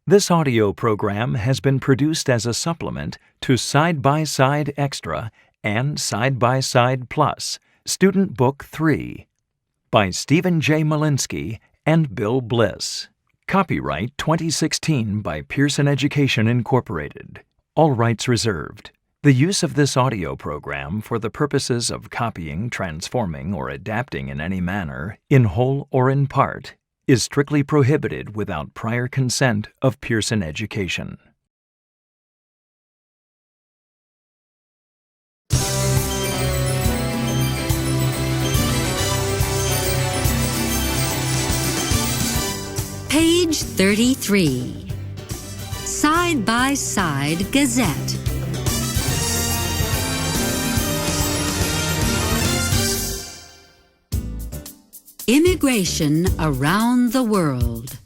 This audio program has been produced as a supplement to Side by Side Extra and Side by Side Plus, Student Book 3, by Stephen J. Malinsky and Bill Bliss. Copyright 2016 by Pearson Education, Incorporated. All rights reserved. The use of this audio program for the purposes of copying, transforming, or adapting in any manner, in whole or in part, is strictly prohibited without prior consent of Pearson Education. Page 33. Side by Side Gazette. Immigration around the world.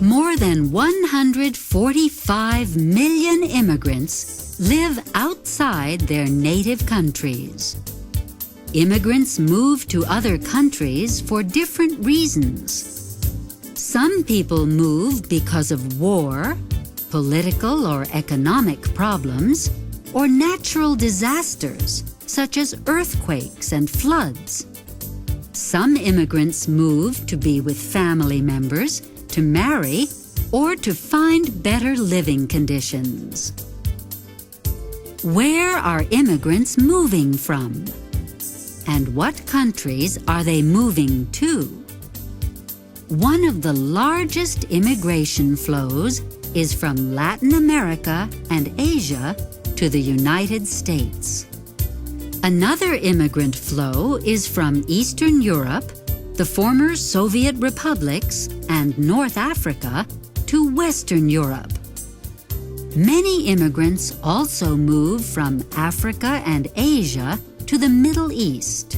More than 145 million immigrants live outside their native countries. Immigrants move to other countries for different reasons. Some people move because of war, political or economic problems, or natural disasters such as earthquakes and floods. Some immigrants move to be with family members, to marry, or to find better living conditions. Where are immigrants moving from? And what countries are they moving to? One of the largest immigration flows is from Latin America and Asia to the United States. Another immigrant flow is from Eastern Europe, the former Soviet republics, and North Africa to Western Europe. Many immigrants also move from Africa and Asia to the Middle East.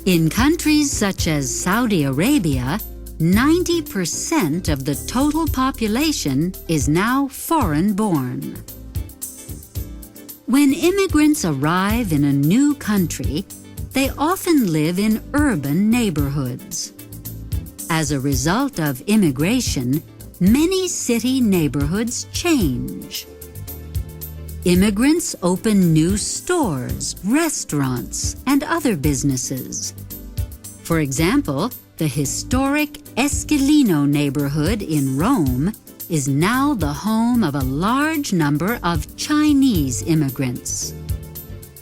In countries such as Saudi Arabia, 90% of the total population is now foreign-born. When immigrants arrive in a new country, they often live in urban neighborhoods. As a result of immigration, many city neighborhoods change. Immigrants open new stores, restaurants, and other businesses. For example, the historic Esquilino neighborhood in Rome is now the home of a large number of Chinese immigrants.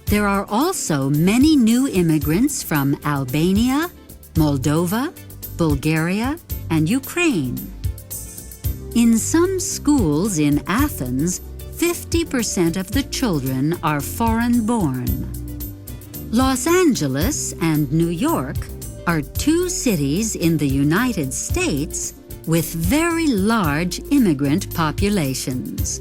There are also many new immigrants from Albania, Moldova, Bulgaria, and Ukraine. In some schools in Athens, 50% of the children are foreign-born. Los Angeles and New York are two cities in the United States with very large immigrant populations.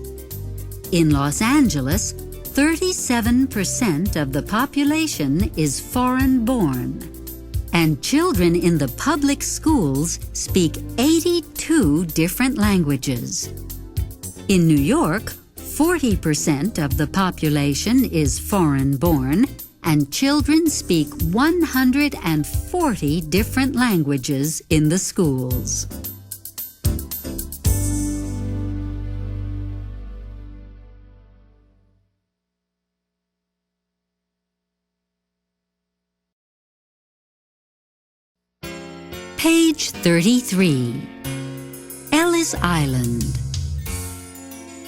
In Los Angeles, 37% of the population is foreign-born, and children in the public schools speak 82 different languages. In New York, 40% of the population is foreign-born, and children speak 140 different languages in the schools. Page 33. Ellis Island.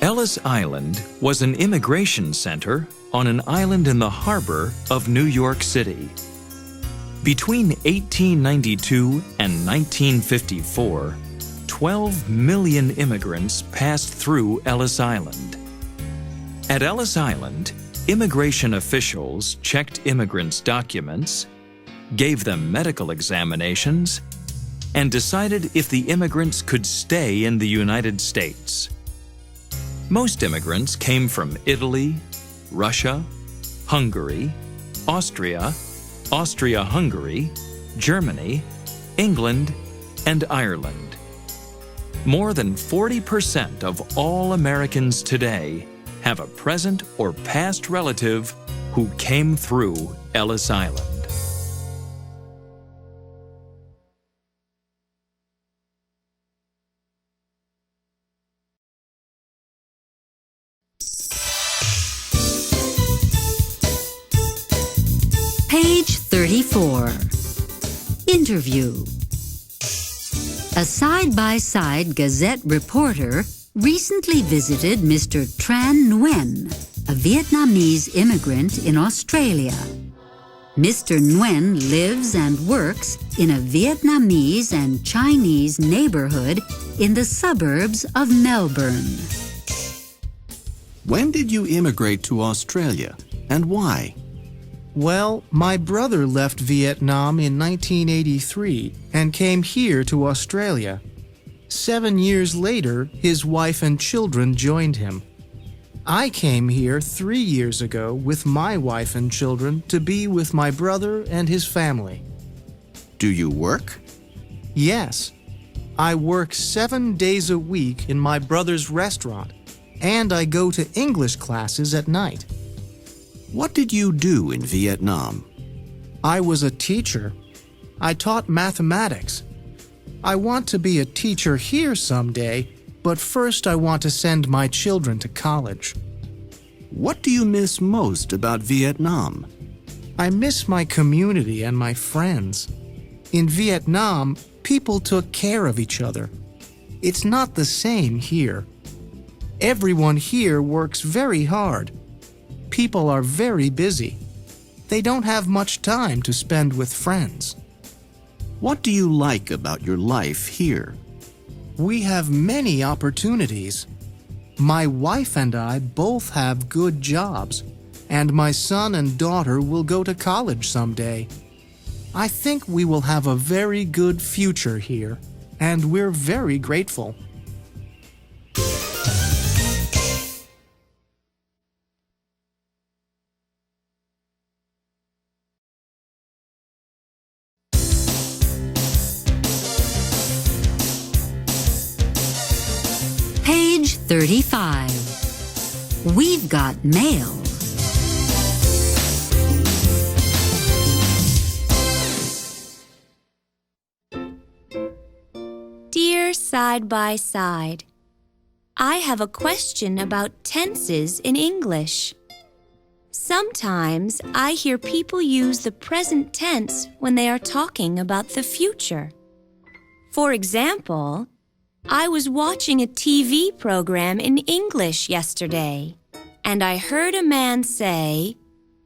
Ellis Island was an immigration center on an island in the harbor of New York City. Between 1892 and 1954, 12 million immigrants passed through Ellis Island. At Ellis Island, immigration officials checked immigrants' documents, gave them medical examinations, and decided if the immigrants could stay in the United States. Most immigrants came from Italy, Russia, Hungary, Austria, Austria-Hungary, Germany, England, and Ireland. More than 40% of all Americans today have a present or past relative who came through Ellis Island. P.34 Interview. A side-by-side Gazette reporter recently visited Mr. Tran Nguyen, a Vietnamese immigrant in Australia. Mr. Nguyen lives and works in a Vietnamese and Chinese neighborhood in the suburbs of Melbourne. When did you immigrate to Australia, and why? Well, my brother left Vietnam in 1983 and came here to Australia. 7 years later, his wife and children joined him. I came here 3 years ago with my wife and children to be with my brother and his family. Do you work? Yes. I work 7 days a week in my brother's restaurant, and I go to English classes at night. What did you do in Vietnam? I was a teacher. I taught mathematics. I want to be a teacher here someday, but first I want to send my children to college. What do you miss most about Vietnam? I miss my community and my friends. In Vietnam, people took care of each other. It's not the same here. Everyone here works very hard. People are very busy. They don't have much time to spend with friends. What do you like about your life here? We have many opportunities. My wife and I both have good jobs, and my son and daughter will go to college someday. I think we will have a very good future here, and we're very grateful. Page 35. We've got mail. Dear Side by Side, I have a question about tenses in English. Sometimes I hear people use the present tense when they are talking about the future. For example, I was watching a TV program in English yesterday, and I heard a man say,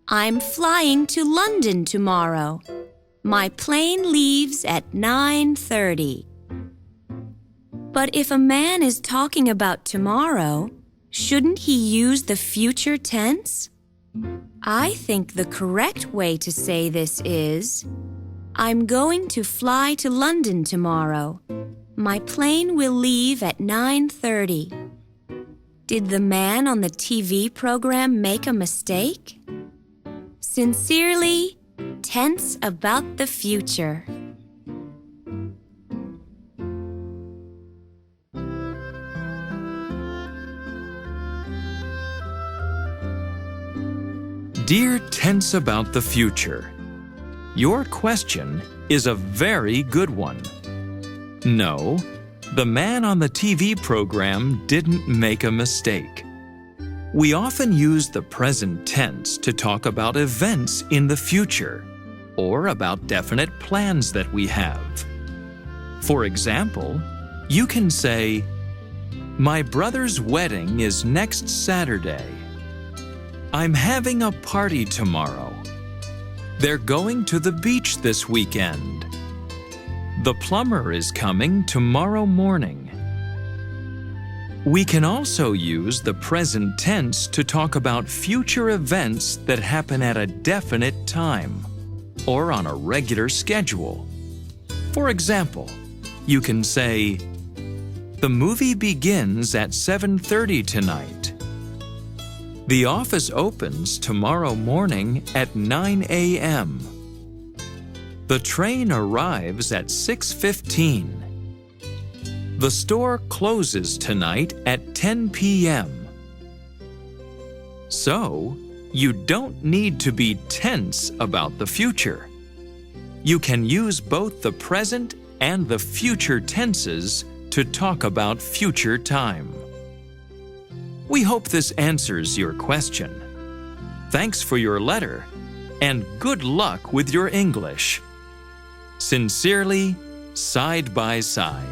"I'm flying to London tomorrow. My plane leaves at 9:30. But if a man is talking about tomorrow, shouldn't he use the future tense? I think the correct way to say this is, "I'm going to fly to London tomorrow. My plane will leave at 9:30. Did the man on the TV program make a mistake? Sincerely, Tense About the Future. Dear Tense About the Future, your question is a very good one. No, the man on the TV program didn't make a mistake. We often use the present tense to talk about events in the future or about definite plans that we have. For example, you can say, "My brother's wedding is next Saturday. I'm having a party tomorrow. They're going to the beach this weekend. The plumber is coming tomorrow morning." We can also use the present tense to talk about future events that happen at a definite time or on a regular schedule. For example, you can say, "The movie begins at 7:30 tonight. The office opens tomorrow morning at 9 a.m. The train arrives at 6:15. The store closes tonight at 10 p.m. So, you don't need to be tense about the future. You can use both the present and the future tenses to talk about future time. We hope this answers your question. Thanks for your letter. and good luck with your English. Sincerely, Side by Side.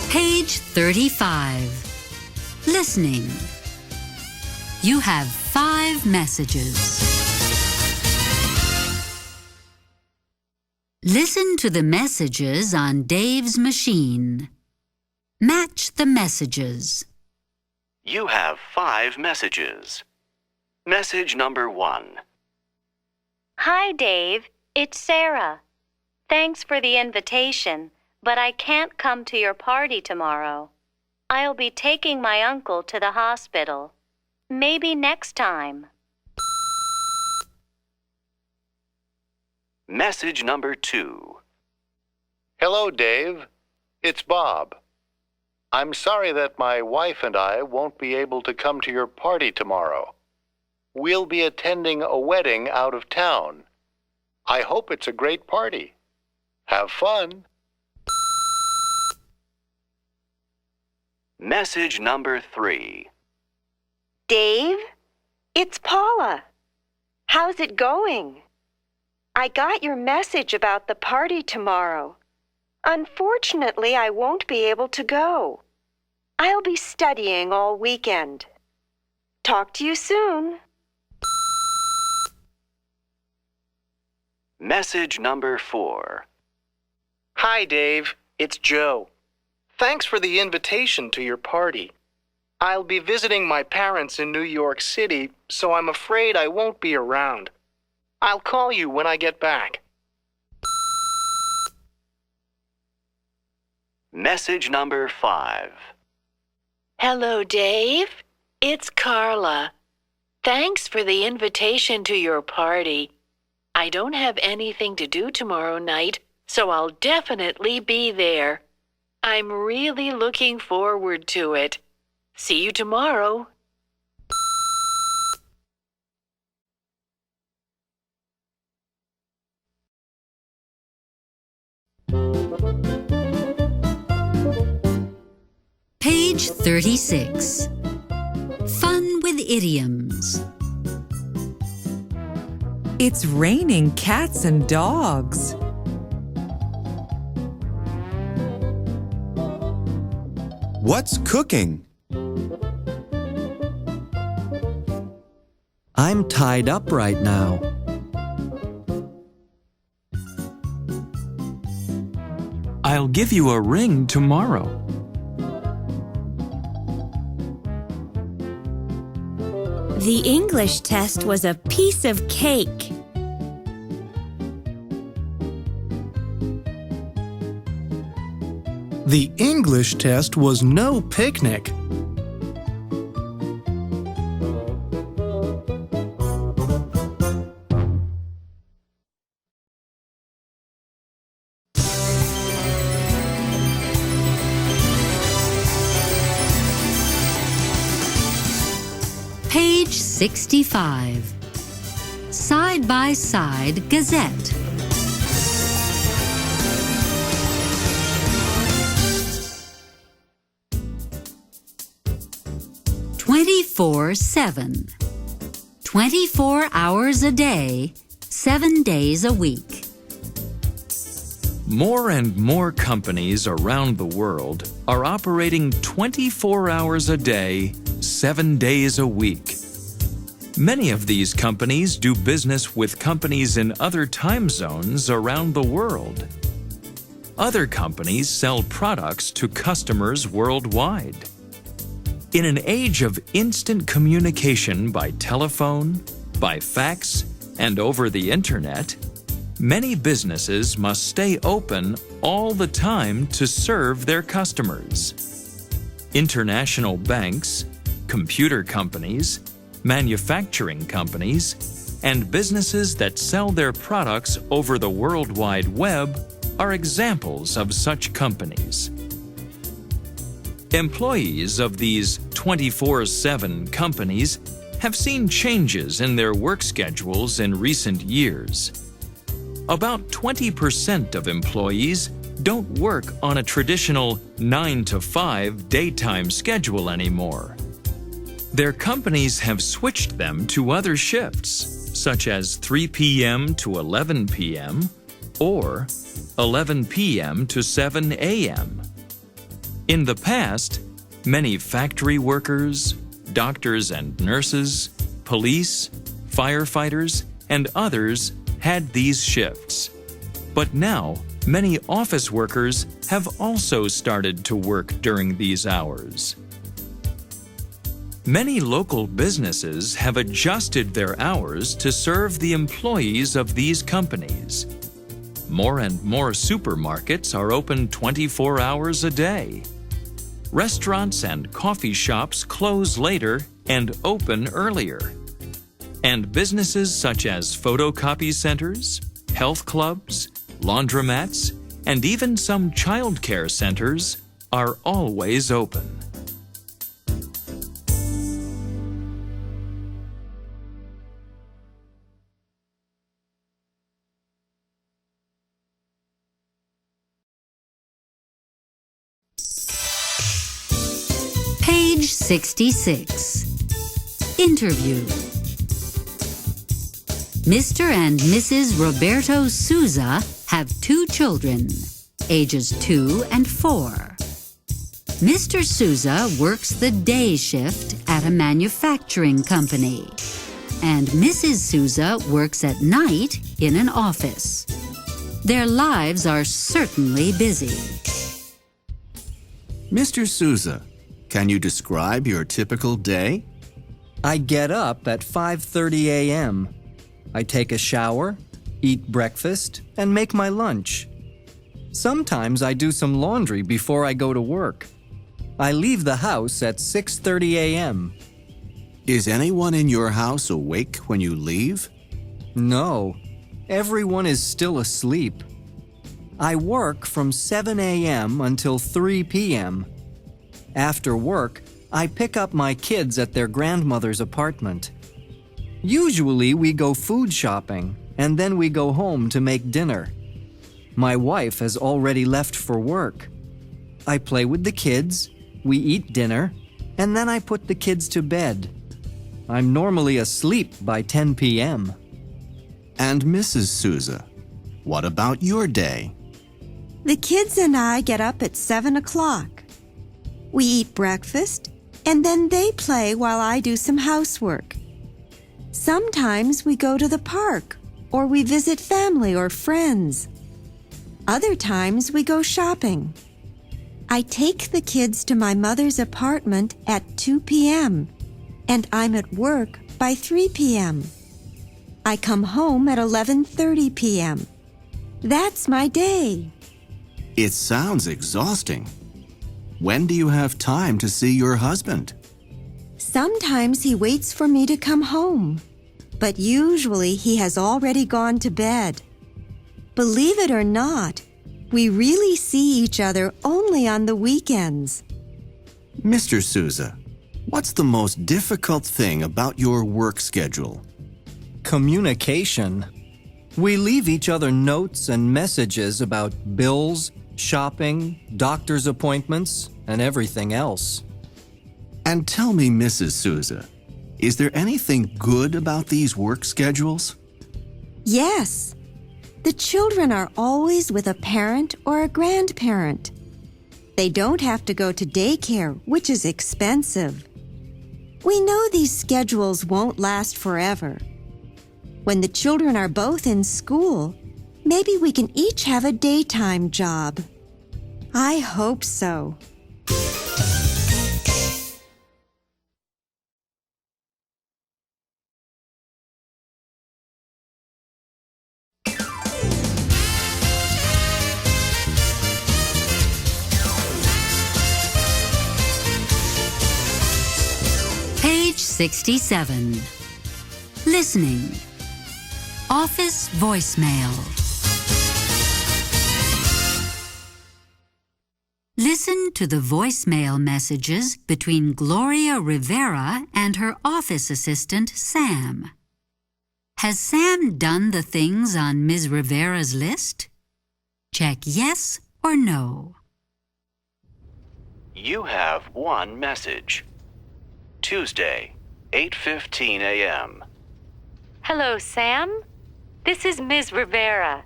Page 35. Listening. You have 5 messages. Listen to the messages on Dave's machine. Match the messages. You have 5 messages. Message number 1. Hi, Dave. It's Sarah. Thanks for the invitation, but I can't come to your party tomorrow. I'll be taking my uncle to the hospital. Maybe next time. Message number 2. Hello, Dave. It's Bob. I'm sorry that my wife and I won't be able to come to your party tomorrow. We'll be attending a wedding out of town. I hope it's a great party. Have fun. Message number 3. Dave, it's Paula. How's it going? I got your message about the party tomorrow. Unfortunately, I won't be able to go. I'll be studying all weekend. Talk to you soon. Message number 4. Hi, Dave. It's Joe. Thanks for the invitation to your party. I'll be visiting my parents in New York City, so I'm afraid I won't be around. I'll call you when I get back. Message number 5. Hello, Dave. It's Carla. Thanks for the invitation to your party. I don't have anything to do tomorrow night, so I'll definitely be there. I'm really looking forward to it. See you tomorrow. Page 36. Fun with idioms. It's raining cats and dogs. What's cooking? I'm tied up right now. I'll give you a ring tomorrow. The English test was a piece of cake. The English test was no picnic. Page 65. Side by Side Gazette. "24/7. 24 hours a day, 7 days a week." More and more companies around the world are operating 24 hours a day, 7 days a week. Many of these companies do business with companies in other time zones around the world. Other companies sell products to customers worldwide. In an age of instant communication by telephone, by fax, and over the internet, many businesses must stay open all the time to serve their customers. International banks, computer companies, manufacturing companies, and businesses that sell their products over the World Wide Web are examples of such companies. Employees of these 24/7 companies have seen changes in their work schedules in recent years. About 20% of employees don't work on a traditional 9 to 5 daytime schedule anymore. Their companies have switched them to other shifts, such as 3 p.m. to 11 p.m. or 11 p.m. to 7 a.m. In the past, many factory workers, doctors and nurses, police, firefighters, and others had these shifts. But now, many office workers have also started to work during these hours. Many local businesses have adjusted their hours to serve the employees of these companies. More and more supermarkets are open 24 hours a day. Restaurants and coffee shops close later and open earlier. And businesses such as photocopy centers, health clubs, laundromats, and even some childcare centers are always open. Page 66. Interview. Mr. and Mrs. Roberto Souza have 2 children, ages 2 and 4. Mr. Souza works the day shift at a manufacturing company, and Mrs. Souza works at night in an office. Their lives are certainly busy. Mr. Souza, can you describe your typical day? I get up at 5:30 a.m. I take a shower, eat breakfast, and make my lunch. Sometimes I do some laundry before I go to work. I leave the house at 6:30 a.m. Is anyone in your house awake when you leave? No, everyone is still asleep. I work from 7 a.m. until 3 p.m. After work, I pick up my kids at their grandmother's apartment. Usually we go food shopping, and then we go home to make dinner. My wife has already left for work. I play with the kids, we eat dinner, and then I put the kids to bed. I'm normally asleep by 10 p.m. And Mrs. Souza, what about your day? The kids and I get up at 7 o'clock. We eat breakfast, and then they play while I do some housework. Sometimes we go to the park, or we visit family or friends. Other times we go shopping. I take the kids to my mother's apartment at 2 p.m., and I'm at work by 3 p.m. I come home at 11:30 p.m. That's my day. It sounds exhausting. When do you have time to see your husband? Sometimes he waits for me to come home, but usually he has already gone to bed. Believe it or not, we really see each other only on the weekends. Mr. Souza, what's the most difficult thing about your work schedule? Communication. We leave each other notes and messages about bills, shopping, doctor's appointments, and everything else. And tell me, Mrs. Souza, is there anything good about these work schedules? Yes. The children are always with a parent or a grandparent. They don't have to go to daycare, which is expensive. We know these schedules won't last forever. When the children are both in school, maybe we can each have a daytime job. I hope so. Page 67. Listening. Office voicemail. Listen Listen to the voicemail messages between Gloria Rivera and her office assistant, Sam. Has Sam done the things on Ms. Rivera's list? Check yes or no. You have one message. Tuesday, 8:15 a.m. Hello, Sam. This is Ms. Rivera.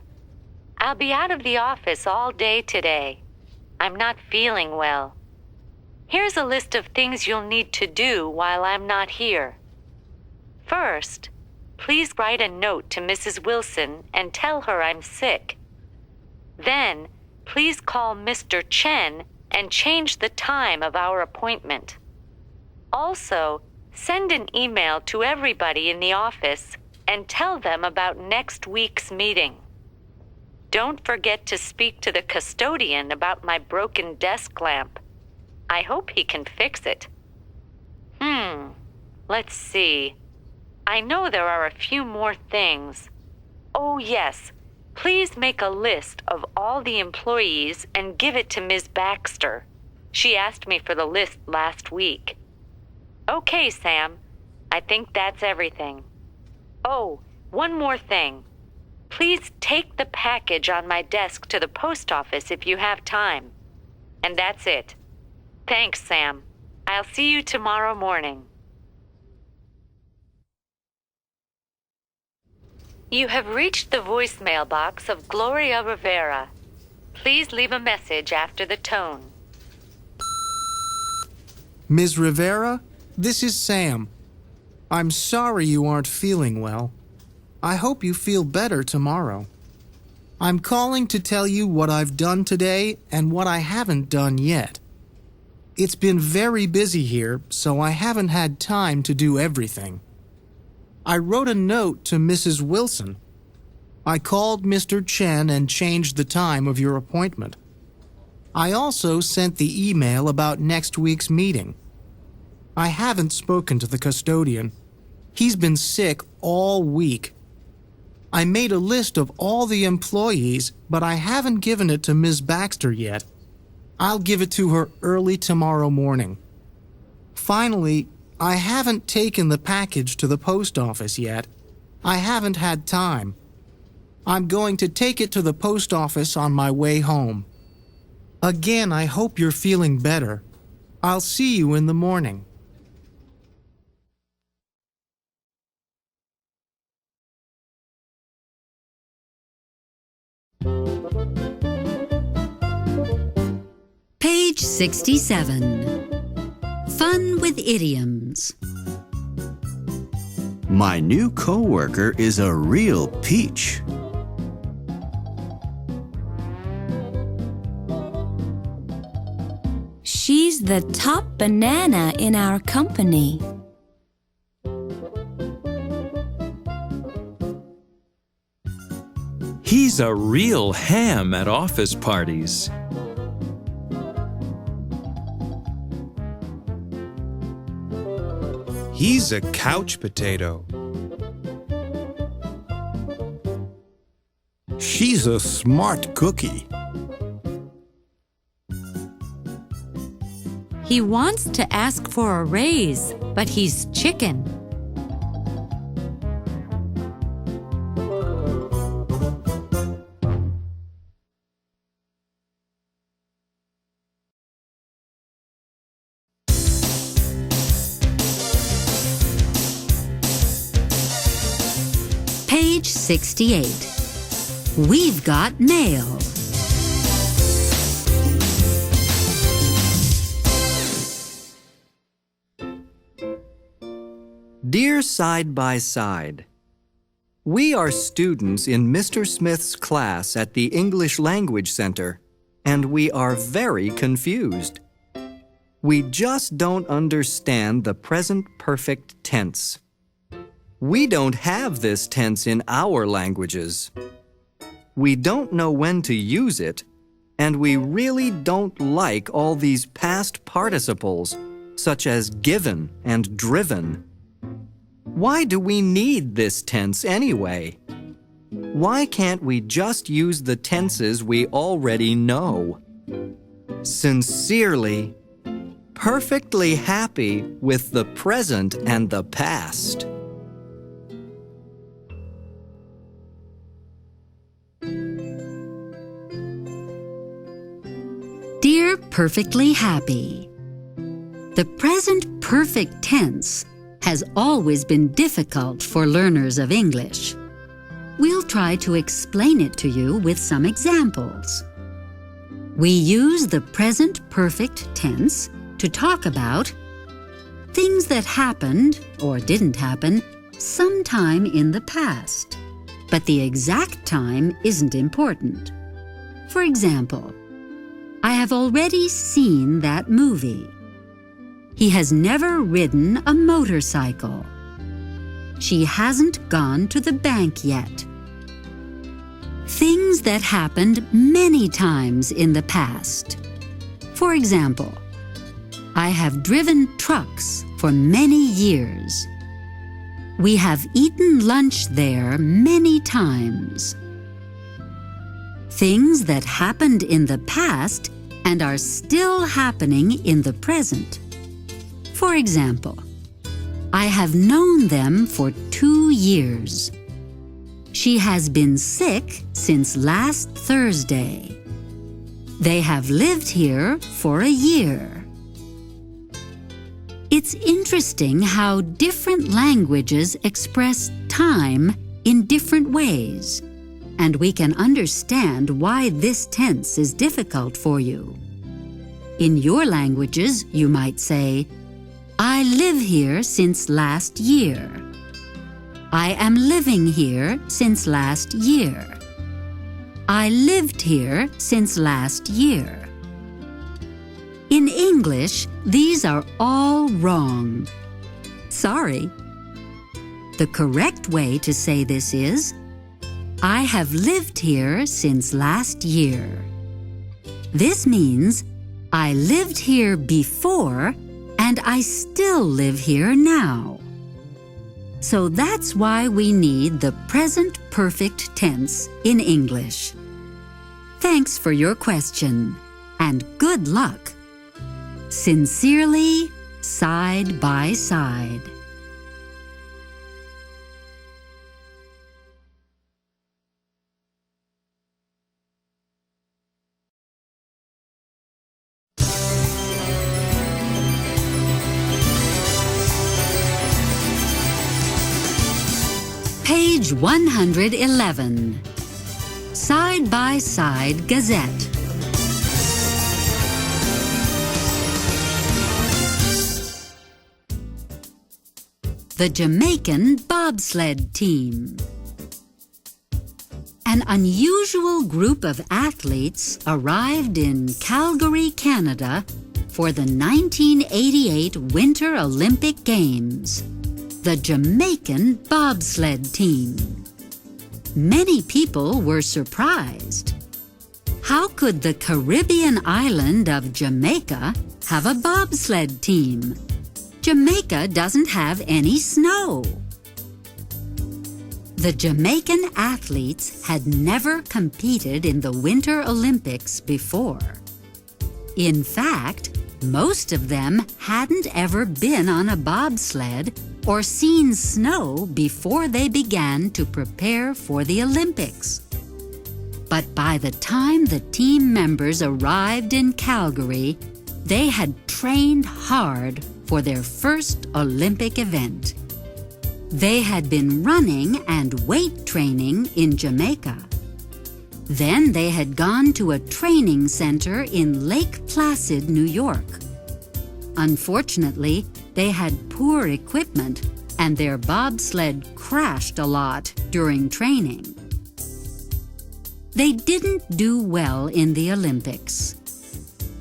I'll be out of the office all day today. I'm not feeling well. Here's a list of things you'll need to do while I'm not here. First, please write a note to Mrs. Wilson and tell her I'm sick. Then, please call Mr. Chen and change the time of our appointment. Also, send an email to everybody in the office and tell them about next week's meeting. Don't forget to speak to the custodian about my broken desk lamp. I hope he can fix it. Let's see. I know there are a few more things. Oh, yes. Please make a list of all the employees and give it to Ms. Baxter. She asked me for the list last week. Okay, Sam. I think that's everything. Oh, one more thing. Please take the package on my desk to the post office if you have time. And that's it. Thanks, Sam. I'll see you tomorrow morning. You have reached the voicemail box of Gloria Rivera. Please leave a message after the tone. Ms. Rivera, this is Sam. I'm sorry you aren't feeling well. I hope you feel better tomorrow. I'm calling to tell you what I've done today and what I haven't done yet. It's been very busy here, so I haven't had time to do everything. I wrote a note to Mrs. Wilson. I called Mr. Chen and changed the time of your appointment. I also sent the email about next week's meeting. I haven't spoken to the custodian. He's been sick all week. I made a list of all the employees, but I haven't given it to Ms. Baxter yet. I'll give it to her early tomorrow morning. Finally, I haven't taken the package to the post office yet. I haven't had time. I'm going to take it to the post office on my way home. Again, I hope you're feeling better. I'll see you in the morning. Page 67. Fun with idioms. My new coworker is a real peach. She's the top banana in our company. He's a real ham at office parties. He's a couch potato. She's a smart cookie. He wants to ask for a raise, but he's chicken. Page 68. We've got mail. Dear Side by Side, we are students in Mr. Smith's class at the English Language Center, and we are very confused. We just don't understand the present perfect tense. We don't have this tense in our languages. We don't know when to use it, and we really don't like all these past participles, such as given and driven. Why do we need this tense anyway? Why can't we just use the tenses we already know? sincerely, perfectly happy with the present and the past. Dear Perfectly Happy, the present perfect tense has always been difficult for learners of English. We'll try to explain it to you with some examples. We use the present perfect tense to talk about things that happened or didn't happen sometime in the past, but the exact time isn't important. For example, I have already seen that movie. He has never ridden a motorcycle. She hasn't gone to the bank yet. Things that happened many times in the past. For example, I have driven trucks for many years. We have eaten lunch there many times. Things that happened in the past and are still happening in the present. For example, I have known them for 2 years. She has been sick since last Thursday. They have lived here for a year. It's interesting how different languages express time in different ways, and we can understand why this tense is difficult for you. In your languages, you might say, I live here since last year. I am living here since last year. I lived here since last year. In English, these are all wrong. Sorry. The correct way to say this is, I have lived here since last year. This means I lived here before and I still live here now. So that's why we need the present perfect tense in English. Thanks for your question, and good luck. Sincerely, Side by Side. Page 111. Side by Side Gazette. The Jamaican Bobsled Team. An unusual group of athletes arrived in Calgary, Canada for the 1988 Winter Olympic Games. The Jamaican Bobsled Team. Many people were surprised. How could the Caribbean island of Jamaica have a bobsled team? Jamaica doesn't have any snow. The Jamaican athletes had never competed in the Winter Olympics before. In fact, most of them hadn't ever been on a bobsled or seen snow before they began to prepare for the Olympics. But by the time the team members arrived in Calgary, they had trained hard for their first Olympic event. They had been running and weight training in Jamaica. Then they had gone to a training center in Lake Placid, New York. Unfortunately, they had poor equipment and their bobsled crashed a lot during training. They didn't do well in the Olympics.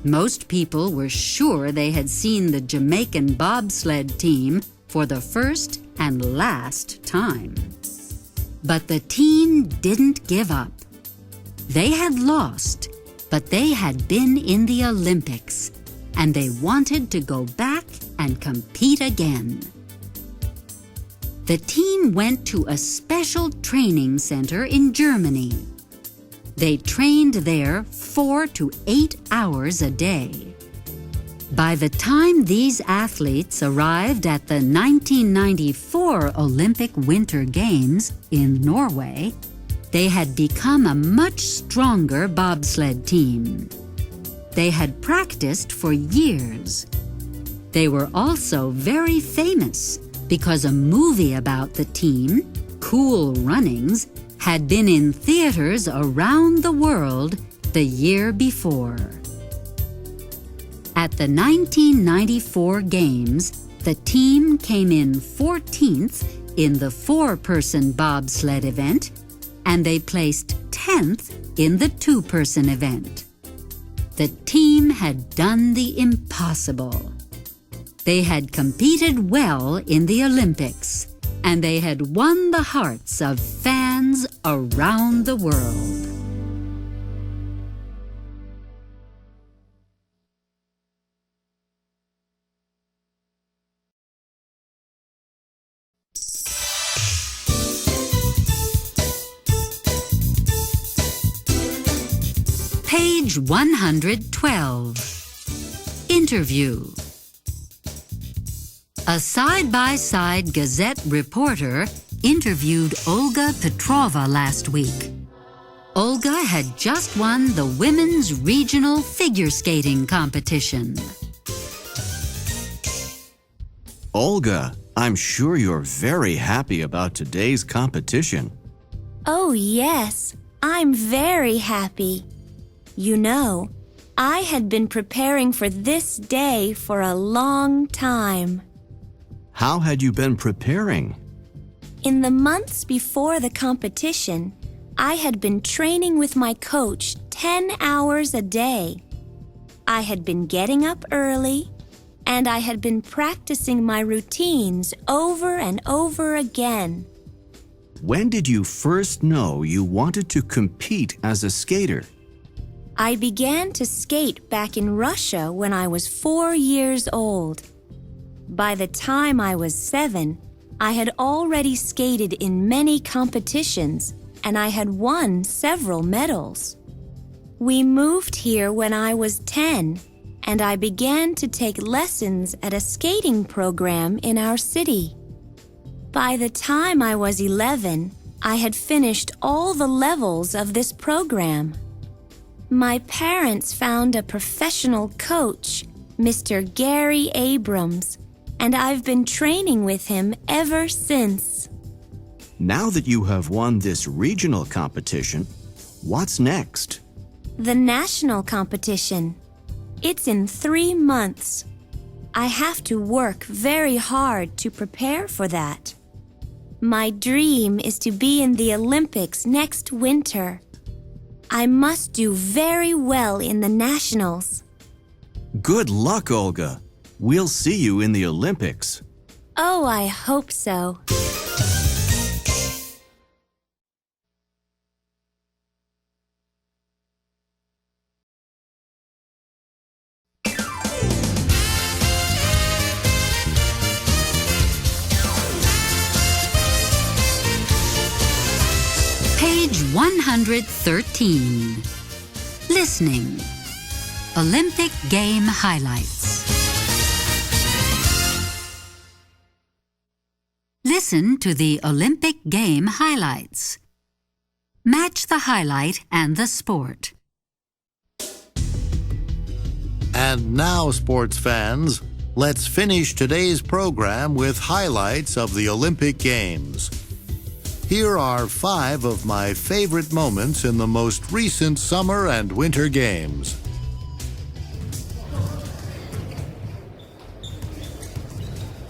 Most people were sure they had seen the Jamaican bobsled team for the first and last time. But the team didn't give up. They had lost, but they had been in the Olympics, and they wanted to go back and compete again. The team went to a special training center in Germany. They trained there 4 to 8 hours a day. By the time these athletes arrived at the 1994 Olympic Winter Games in Norway, they had become a much stronger bobsled team. They had practiced for years. They were also very famous because a movie about the team, Cool Runnings, had been in theaters around the world the year before. At the 1994 Games, the team came in 14th in the 4-person bobsled event, and they placed 10th in the 2-person event. The team had done the impossible. They had competed well in the Olympics, and they had won the hearts of fans around the world. Page 112. Interview. A side-by-side Gazette reporter interviewed Olga Petrova last week. Olga had just won the Women's Regional Figure Skating Competition. Olga, I'm sure you're very happy about today's competition. Oh, yes, I'm very happy. You know, I had been preparing for this day for a long time. How had you been preparing? In the months before the competition, I had been training with my coach 10 hours a day. I had been getting up early, and I had been practicing my routines over and over again. When did you first know you wanted to compete as a skater? I began to skate back in Russia when I was 4 years old. By the time I was 7, I had already skated in many competitions, and I had won several medals. We moved here when I was 10, and I began to take lessons at a skating program in our city. By the time I was 11, I had finished all the levels of this program. My parents found a professional coach, Mr. Gary Abrams, and I've been training with him ever since. Now that you have won this regional competition, what's next? The national competition. It's in 3 months. I have to work very hard to prepare for that. My dream is to be in the Olympics next winter. I must do very well in the nationals. Good luck, Olga. We'll see you in the Olympics. Oh, I hope so. Page 113. Listening. Olympic Game Highlights. Listen to the Olympic Game highlights. Match the highlight and the sport. And now, sports fans, let's finish today's program with highlights of the Olympic Games. Here are 5 of my favorite moments in the most recent Summer and Winter Games.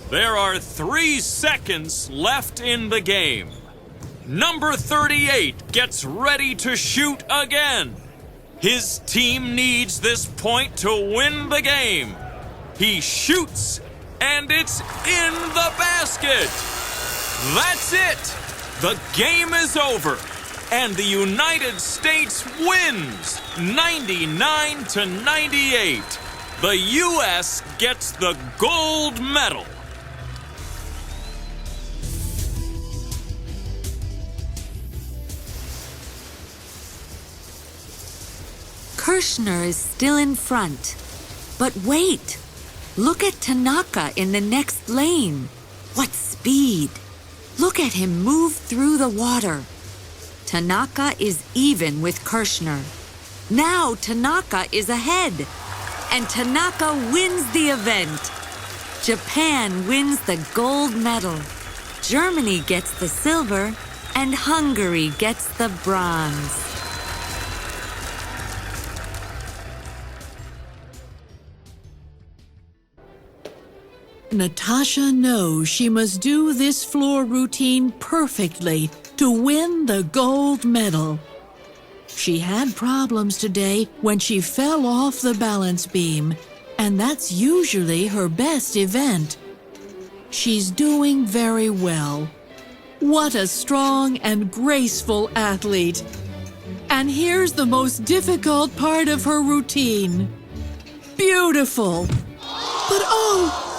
There are 3 seconds left in the game. Number 38 gets ready to shoot again. His team needs this point to win the game. He shoots, and it's in the basket. That's it. The game is over, and the United States wins 99-98. The U.S. gets the gold medal. Kirshner is still in front. But wait! Look at Tanaka in the next lane. What speed! Look at him move through the water. Tanaka is even with Kirshner. Now Tanaka is ahead. And Tanaka wins the event. Japan wins the gold medal. Germany gets the silver. And Hungary gets the bronze. Natasha knows she must do this floor routine perfectly to win the gold medal. She had problems today when she fell off the balance beam, and that's usually her best event. She's doing very well. What a strong and graceful athlete. And here's the most difficult part of her routine. Beautiful. But oh,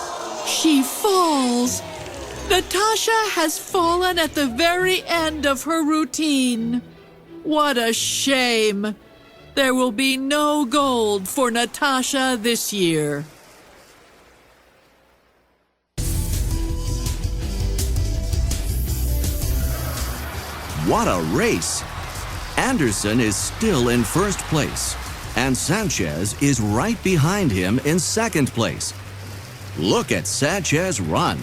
she falls. Natasha has fallen at the very end of her routine. What a shame. There will be no gold for Natasha this year. What a race! Anderson is still in first place, and Sanchez is right behind him in second place. Look at Sanchez run.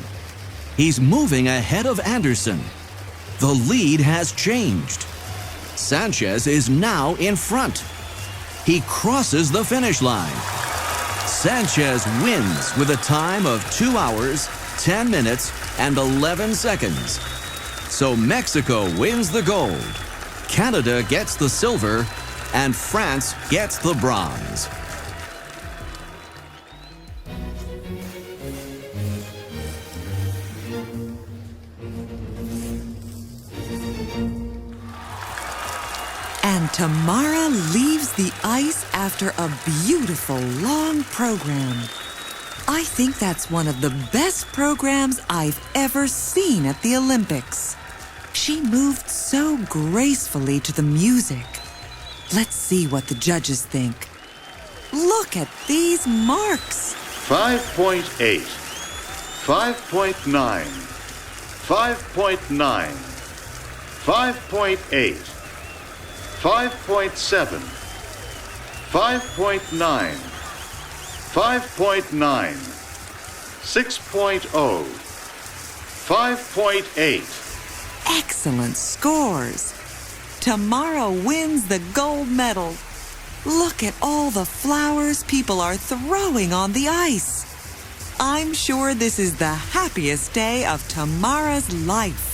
He's moving ahead of Anderson. The lead has changed. Sanchez is now in front. He crosses the finish line. Sanchez wins with a time of 2 hours, 10 minutes, and 11 seconds. So Mexico wins the gold, Canada gets the silver, and France gets the bronze. And Tamara leaves the ice after a beautiful long program. I think that's one of the best programs I've ever seen at the Olympics. She moved so gracefully to the music. Let's see what the judges think. Look at these marks. 5.8, 5.9, 5.9, 5.8, 5.7, 5.9, 5.9, 6.0, 5.8. Excellent scores. Tamara wins the gold medal. Look at all the flowers people are throwing on the ice. I'm sure this is the happiest day of Tamara's life.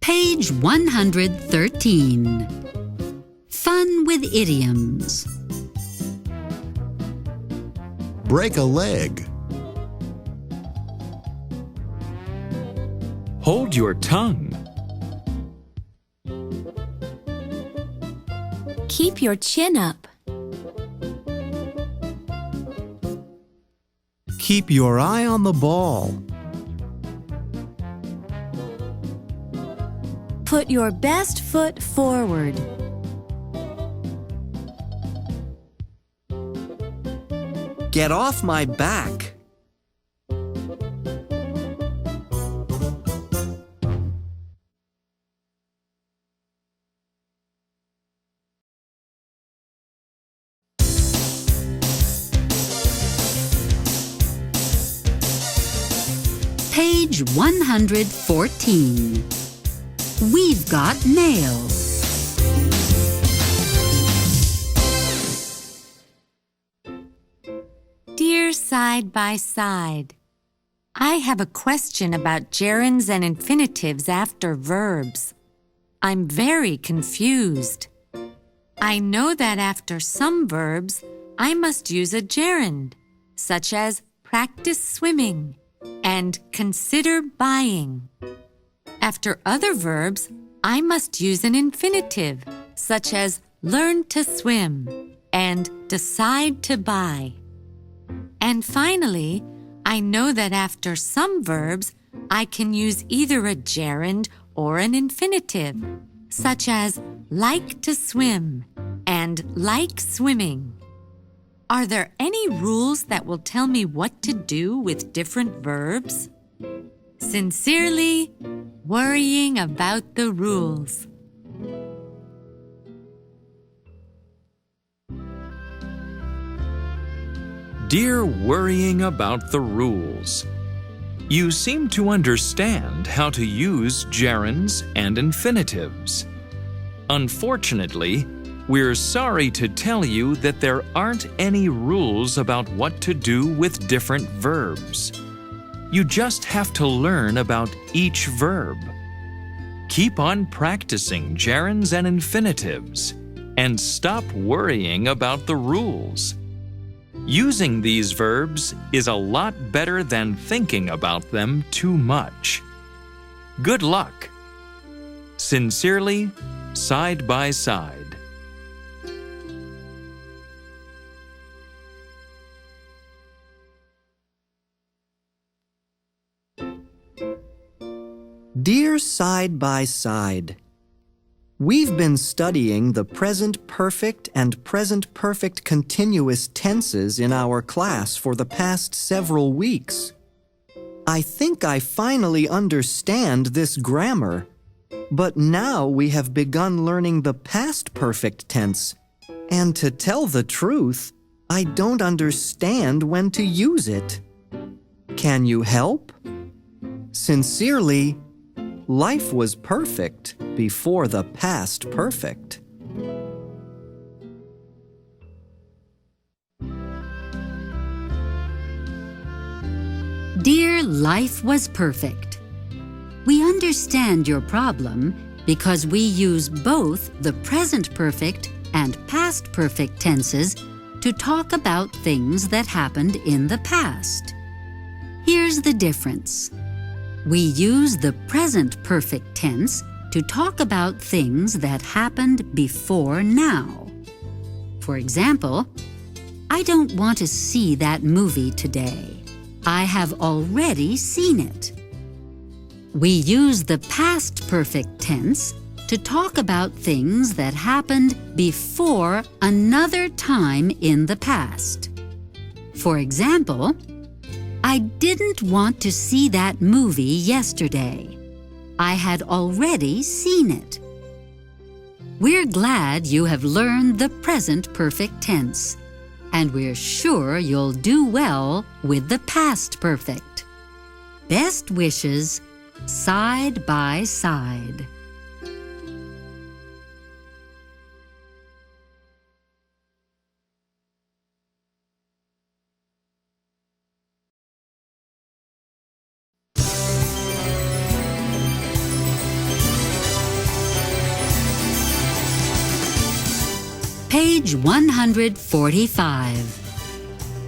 Page 113. Fun with idioms. Break a leg. Hold your tongue. Keep your chin up. Keep your eye on the ball. Put your best foot forward. Get off my back. Page 114. We've got mail. Dear Side by Side, I have a question about gerunds and infinitives after verbs. I'm very confused. I know that after some verbs, I must use a gerund, such as practice swimming and consider buying. After other verbs, I must use an infinitive, such as learn to swim and decide to buy. And finally, I know that after some verbs, I can use either a gerund or an infinitive, such as like to swim and like swimming. Are there any rules that will tell me what to do with different verbs? Sincerely, worrying about the rules. Dear worrying about the rules. You seem to understand how to use gerunds and infinitives. Unfortunately, we're sorry to tell you that there aren't any rules about what to do with different verbs. You just have to learn about each verb. Keep on practicing gerunds and infinitives, and stop worrying about the rules. Using these verbs is a lot better than thinking about them too much. Good luck. Sincerely, Side by Side. Dear Side by Side, we've been studying the present perfect and present perfect continuous tenses in our class for the past several weeks. I think I finally understand this grammar, but now we have begun learning the past perfect tense, and to tell the truth, I don't understand when to use it. Can you help? Sincerely, life was perfect before the past perfect. Dear Life was perfect. We understand your problem because we use both the present perfect and past perfect tenses to talk about things that happened in the past. Here's the difference. We use the present perfect tense to talk about things that happened before now. For example, I don't want to see that movie today. I have already seen it. We use the past perfect tense to talk about things that happened before another time in the past. For example, I didn't want to see that movie yesterday. I had already seen it. We're glad you have learned the present perfect tense, and we're sure you'll do well with the past perfect. Best wishes, Side by Side. Page 145.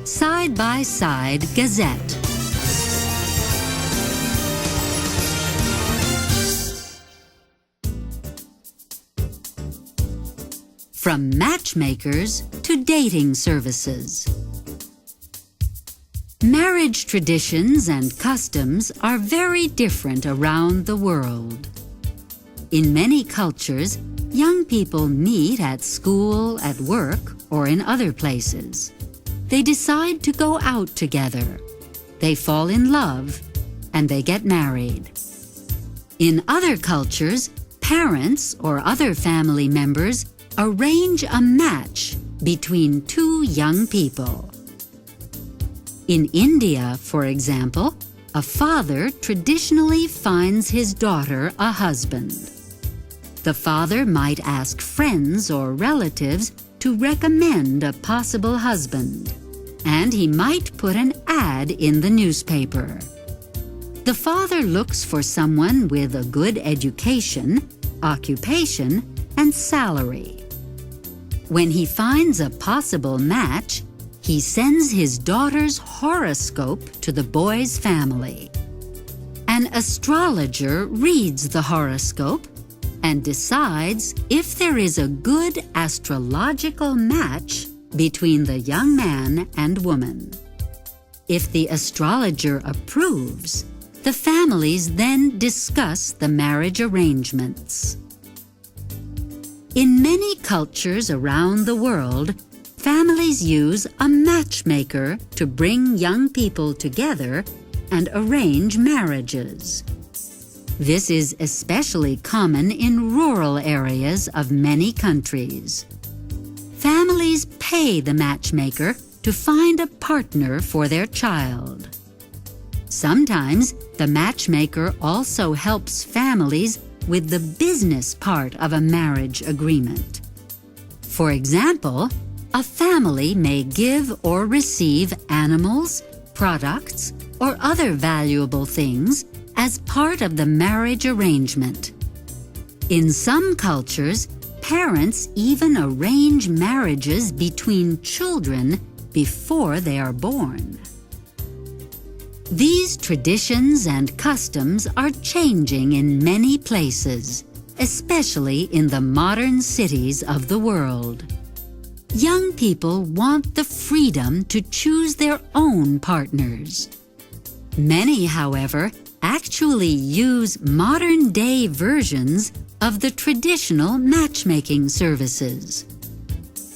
Side by Side Gazette. From matchmakers to dating services. Marriage traditions and customs are very different around the world. In many cultures, young people meet at school, at work, or in other places. They decide to go out together. They fall in love, and they get married. In other cultures, parents or other family members arrange a match between two young people. In India, for example, a father traditionally finds his daughter a husband. The father might ask friends or relatives to recommend a possible husband, and he might put an ad in the newspaper. The father looks for someone with a good education, occupation, and salary. When he finds a possible match, he sends his daughter's horoscope to the boy's family. An astrologer reads the horoscope and decides if there is a good astrological match between the young man and woman. If the astrologer approves, the families then discuss the marriage arrangements. In many cultures around the world, families use a matchmaker to bring young people together and arrange marriages. This is especially common in rural areas of many countries. Families pay the matchmaker to find a partner for their child. Sometimes the matchmaker also helps families with the business part of a marriage agreement. For example, a family may give or receive animals, products, or other valuable things as part of the marriage arrangement. In some cultures, parents even arrange marriages between children before they are born. These traditions and customs are changing in many places, especially in the modern cities of the world. Young people want the freedom to choose their own partners. Many, however, actually use modern-day versions of the traditional matchmaking services.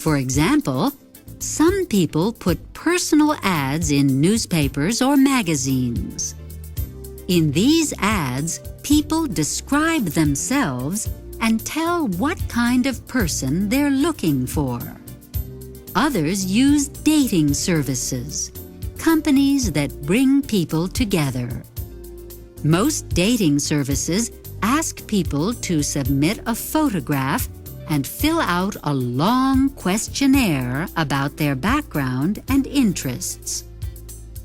For example, some people put personal ads in newspapers or magazines. In these ads, people describe themselves and tell what kind of person they're looking for. Others use dating services, companies that bring people together. Most dating services ask people to submit a photograph and fill out a long questionnaire about their background and interests.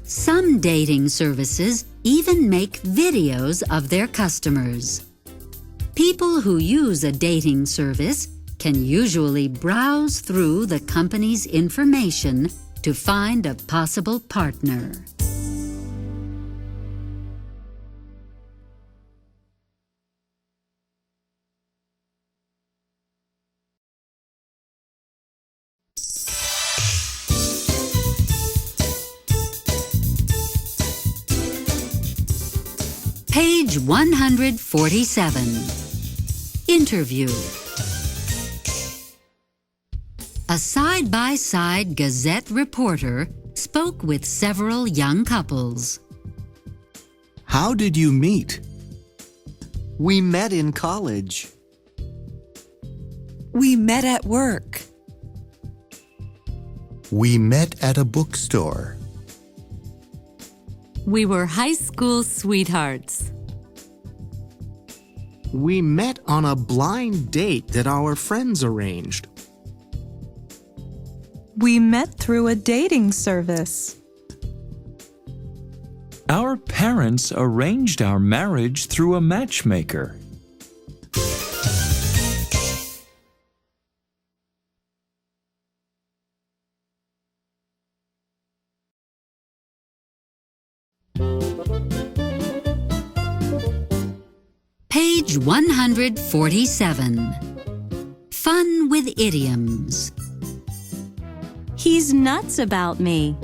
Some dating services even make videos of their customers. People who use a dating service can usually browse through the company's information to find a possible partner. Page 147. Interview. A side-by-side Gazette reporter spoke with several young couples. How did you meet? We met in college. We met at work. We met at a bookstore. We were high school sweethearts. We met on a blind date that our friends arranged. We met through a dating service. Our parents arranged our marriage through a matchmaker. Page 147. Fun with idioms. He's nuts about me.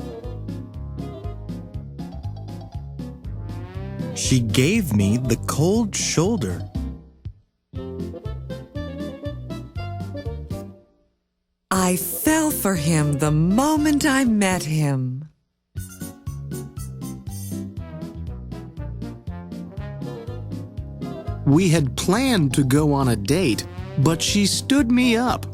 She gave me the cold shoulder. I fell for him the moment I met him. We had planned to go on a date, but she stood me up.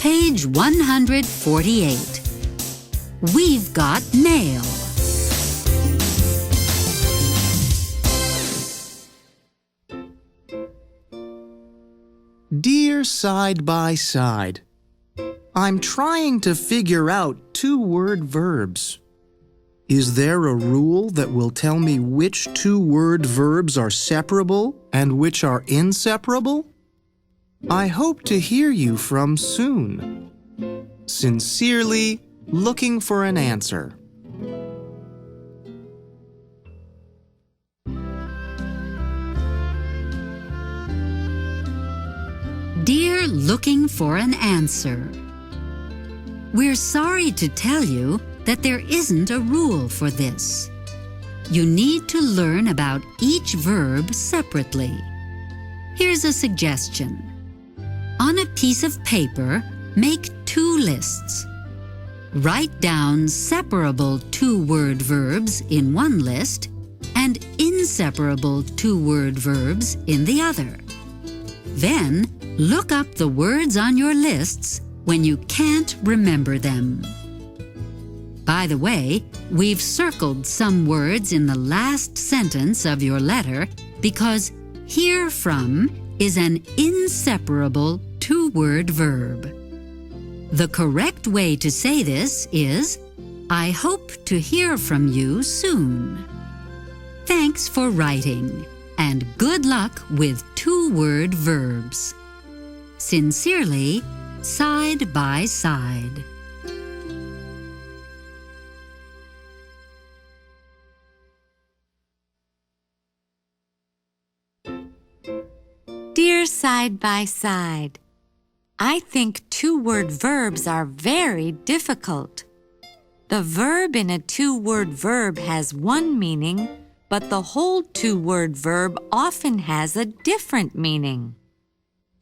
Page 148. We've got mail. Dear Side by Side, I'm trying to figure out two-word verbs. Is there a rule that will tell me which two-word verbs are separable and which are inseparable? I hope to hear you from soon. Sincerely, looking for an answer. Dear looking for an answer. We're sorry to tell you that there isn't a rule for this. You need to learn about each verb separately. Here's a suggestion. On a piece of paper, make 2 lists. Write down separable 2-word verbs in one list and inseparable 2-word verbs in the other. Then, look up the words on your lists when you can't remember them. By the way, we've circled some words in the last sentence of your letter because hear from is an inseparable 2-word verb. The correct way to say this is, I hope to hear from you soon. Thanks for writing, and good luck with 2-word verbs. Sincerely, Side by Side. Dear Side by Side, I think 2-word verbs are very difficult. The verb in a 2-word verb has one meaning, but the whole 2-word verb often has a different meaning.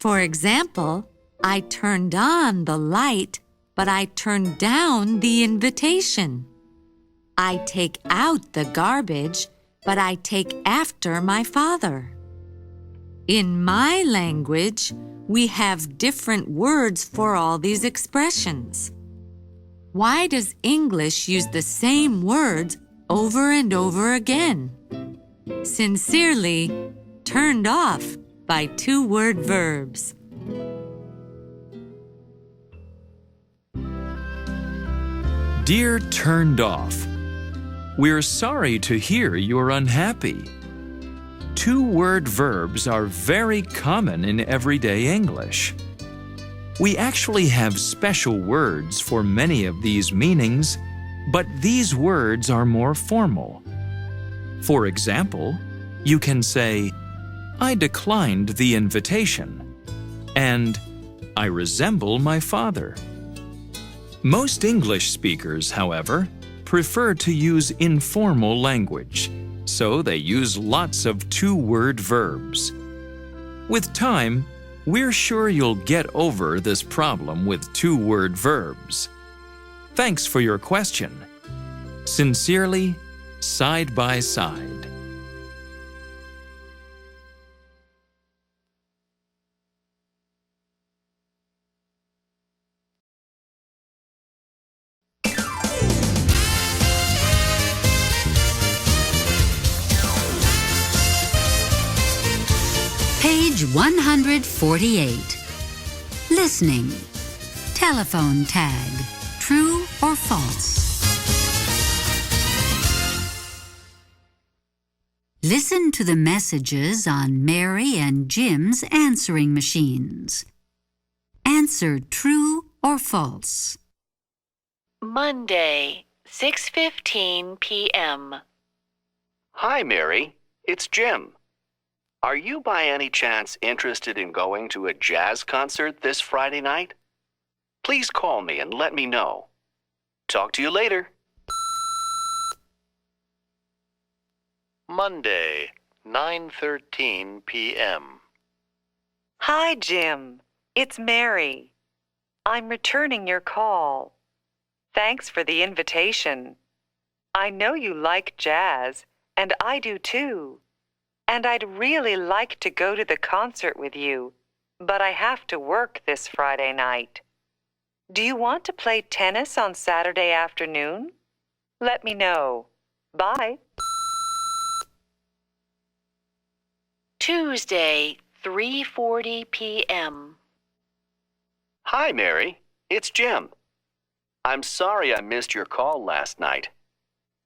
For example, I turned on the light, but I turned down the invitation. I take out the garbage, but I take after my father. In my language, we have different words for all these expressions. Why does English use the same words over and over again? Sincerely, turned off by 2-word verbs. Dear Turned Off, we're sorry to hear you're unhappy. 2-word verbs are very common in everyday English. We actually have special words for many of these meanings, but these words are more formal. For example, you can say, I declined the invitation, and I resemble my father. Most English speakers, however, prefer to use informal language, so they use lots of 2-word verbs. With time, we're sure you'll get over this problem with 2-word verbs. Thanks for your question. Sincerely, Side by Side. Page 148. Listening. Telephone tag. True or false? Listen to the messages on Mary and Jim's answering machines. Answer true or false. Monday, 6:15 p.m. Hi, Mary. It's Jim. Are you by any chance interested in going to a jazz concert this Friday night? Please call me and let me know. Talk to you later. Monday, 9:13 p.m. Hi, Jim. It's Mary. I'm returning your call. Thanks for the invitation. I know you like jazz, and I do too. And I'd really like to go to the concert with you, but I have to work this Friday night. Do you want to play tennis on Saturday afternoon? Let me know. Bye. Tuesday, 3:40 p.m. Hi, Mary. It's Jim. I'm sorry I missed your call last night.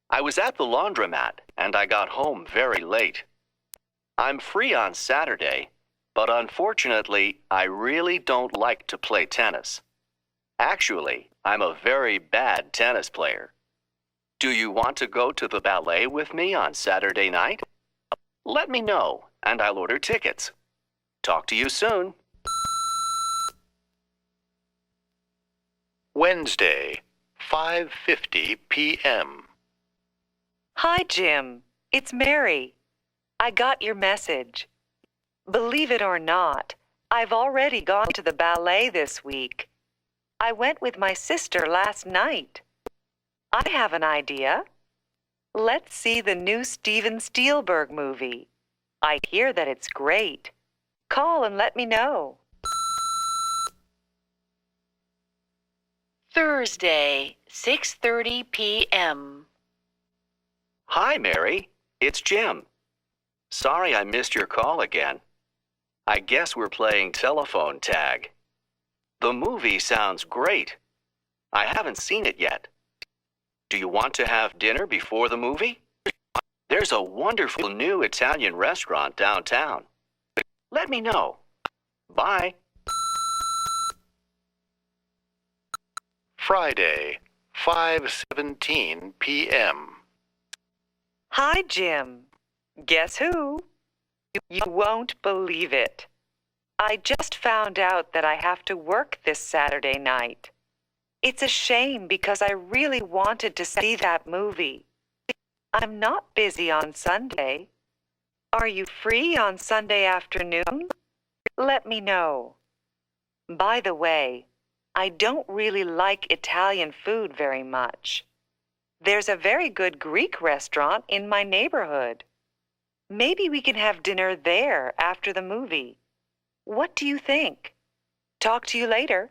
I was at the laundromat and I got home very late. I'm free on Saturday, but unfortunately, I really don't like to play tennis. Actually, I'm a very bad tennis player. Do you want to go to the ballet with me on Saturday night? Let me know, and I'll order tickets. Talk to you soon. Wednesday, 5:50 p.m. Hi, Jim. It's Mary. I got your message. Believe it or not, I've already gone to the ballet this week. I went with my sister last night. I have an idea. Let's see the new Steven Spielberg movie. I hear that it's great. Call and let me know. Thursday, 6:30 p.m. Hi, Mary. It's Jim. Sorry I missed your call again. I guess we're playing telephone tag. The movie sounds great. I haven't seen it yet. Do you want to have dinner before the movie? There's a wonderful new Italian restaurant downtown. Let me know. Bye. Friday, 5:17 p.m. Hi, Jim. Guess who? You won't believe it. I just found out that I have to work this Saturday night. It's a shame because I really wanted to see that movie. I'm not busy on Sunday. Are you free on Sunday afternoon? Let me know. By the way, I don't really like Italian food very much. There's a very good Greek restaurant in my neighborhood. Maybe we can have dinner there after the movie. What do you think? Talk to you later.